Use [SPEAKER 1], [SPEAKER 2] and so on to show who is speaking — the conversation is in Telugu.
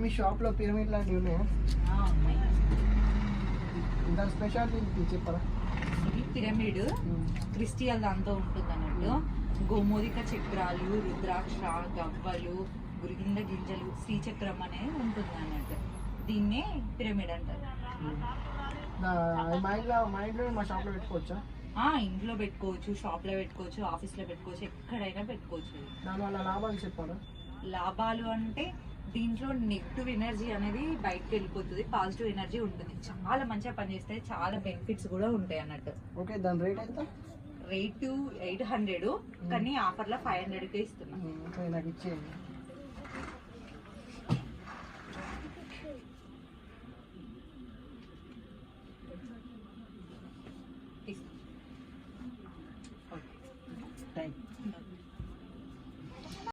[SPEAKER 1] మీ షాప్లో పిరమిడ్ లాంటివి ఉన్నాయా?
[SPEAKER 2] ఉన్నాయి.
[SPEAKER 1] దాని స్పెషాలిటీ చెప్పరా?
[SPEAKER 2] ఇది పిరమిడ్ క్రిస్టియల్ దాంతో ఉంటుంది అన్నట్టు. గోమోదిక చక్రాలు, రుద్రాక్ష, గవ్వలు, గురిగింద గింజలు, శ్రీచక్రం అనేది ఉంటుంది అన్నట్టు. దీన్నే పిరమిడ్ అంటారు.
[SPEAKER 1] మా ఇంట్లో మా షాప్లో పెట్టుకోవచ్చా?
[SPEAKER 2] ఇంట్లో పెట్టుకోవచ్చు, షాప్ లో పెట్టుకోవచ్చు, ఆఫీస్ లో పెట్టుకోవచ్చు, ఎక్కడైనా పెట్టుకోవచ్చు.
[SPEAKER 1] దానివల్ల లాభాలు చెప్పారా?
[SPEAKER 2] లాభాలు అంటే దీంట్లో నెగిటివ్ ఎనర్జీ అనేది బయటకు వెళ్ళిపోతుంది, పాజిటివ్ ఎనర్జీ ఉంటుంది. చాలా మంచిగా పనిచేస్తాయి, చాలా బెనిఫిట్స్ కూడా ఉంటాయి అన్నట్టు.
[SPEAKER 1] ఓకే, దాని రేట్ ఎంత?
[SPEAKER 2] రేటు 800, కానీ ఆఫర్ లో 500కే ఇస్తున్నాం.
[SPEAKER 1] నాకు ఇచ్చేయండి.